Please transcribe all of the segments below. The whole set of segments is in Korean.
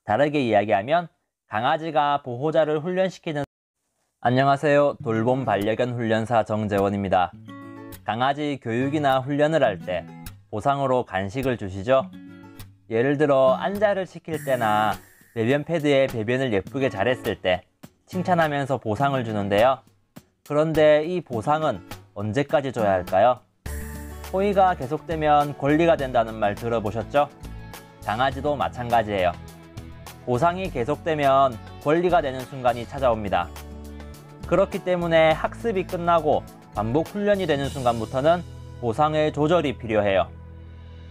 다르게 이야기하면 강아지가 보호자를 훈련시키는. 안녕하세요. 돌봄 반려견 훈련사 정재원입니다. 강아지 교육이나 훈련을 할 때 보상으로 간식을 주시죠? 예를 들어 안자를 시킬 때나 배변 패드에 배변을 예쁘게 잘했을 때 칭찬하면서 보상을 주는데요. 그런데 이 보상은 언제까지 줘야 할까요? 호의가 계속되면 권리가 된다는 말 들어보셨죠? 강아지도 마찬가지예요. 보상이 계속되면 권리가 되는 순간이 찾아옵니다. 그렇기 때문에 학습이 끝나고 반복 훈련이 되는 순간부터는 보상의 조절이 필요해요.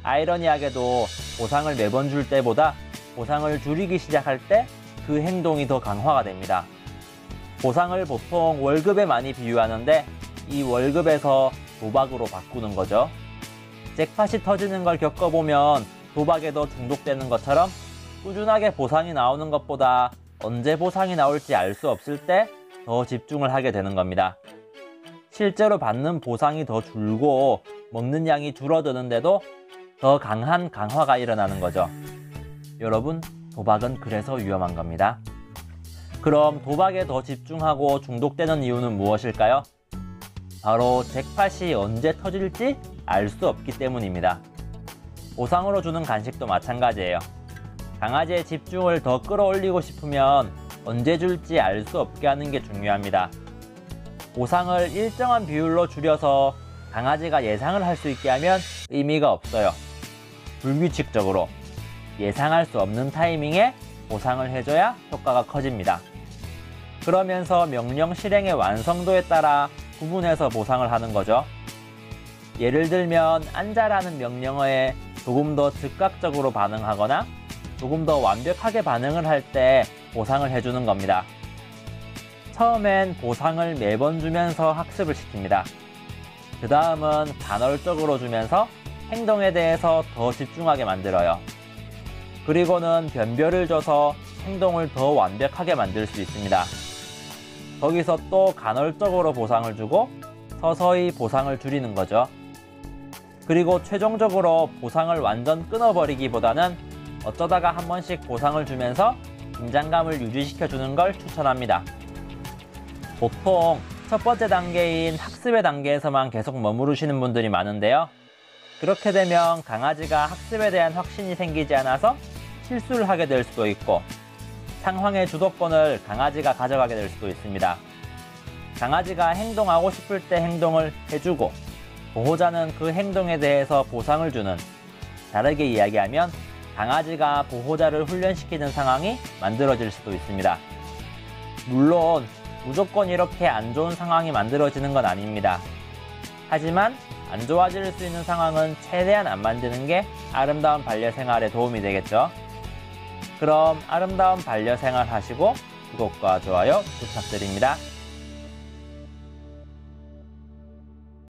아이러니하게도 보상을 매번 줄 때보다 보상을 줄이기 시작할 때 그 행동이 더 강화가 됩니다. 보상을 보통 월급에 많이 비유하는데 이 월급에서 도박으로 바꾸는 거죠. 잭팟이 터지는 걸 겪어보면 도박에도 중독되는 것처럼 꾸준하게 보상이 나오는 것보다 언제 보상이 나올지 알 수 없을 때 더 집중을 하게 되는 겁니다. 실제로 받는 보상이 더 줄고 먹는 양이 줄어드는데도 더 강한 강화가 일어나는 거죠. 여러분, 도박은 그래서 위험한 겁니다. 그럼 도박에 더 집중하고 중독되는 이유는 무엇일까요? 바로 잭팟이 언제 터질지 알 수 없기 때문입니다. 보상으로 주는 간식도 마찬가지예요. 강아지의 집중을 더 끌어올리고 싶으면 언제 줄지 알 수 없게 하는 게 중요합니다. 보상을 일정한 비율로 줄여서 강아지가 예상을 할 수 있게 하면 의미가 없어요. 불규칙적으로 예상할 수 없는 타이밍에 보상을 해줘야 효과가 커집니다. 그러면서 명령 실행의 완성도에 따라 구분해서 보상을 하는 거죠. 예를 들면 앉아라는 명령어에 조금 더 즉각적으로 반응하거나 조금 더 완벽하게 반응을 할 때 보상을 해주는 겁니다. 처음엔 보상을 매번 주면서 학습을 시킵니다. 그 다음은 간헐적으로 주면서 행동에 대해서 더 집중하게 만들어요. 그리고는 변별을 줘서 행동을 더 완벽하게 만들 수 있습니다. 거기서 또 간헐적으로 보상을 주고 서서히 보상을 줄이는 거죠. 그리고 최종적으로 보상을 완전 끊어버리기보다는 어쩌다가 한 번씩 보상을 주면서 긴장감을 유지시켜 주는 걸 추천합니다. 보통 첫 번째 단계인 학습의 단계에서만 계속 머무르시는 분들이 많은데요. 그렇게 되면 강아지가 학습에 대한 확신이 생기지 않아서 실수를 하게 될 수도 있고 상황의 주도권을 강아지가 가져가게 될 수도 있습니다. 강아지가 행동하고 싶을 때 행동을 해주고 보호자는 그 행동에 대해서 보상을 주는, 다르게 이야기하면 강아지가 보호자를 훈련시키는 상황이 만들어질 수도 있습니다. 물론 무조건 이렇게 안 좋은 상황이 만들어지는 건 아닙니다. 하지만 안 좋아질 수 있는 상황은 최대한 안 만드는 게 아름다운 반려생활에 도움이 되겠죠. 그럼 아름다운 반려생활 하시고 구독과 좋아요 부탁드립니다.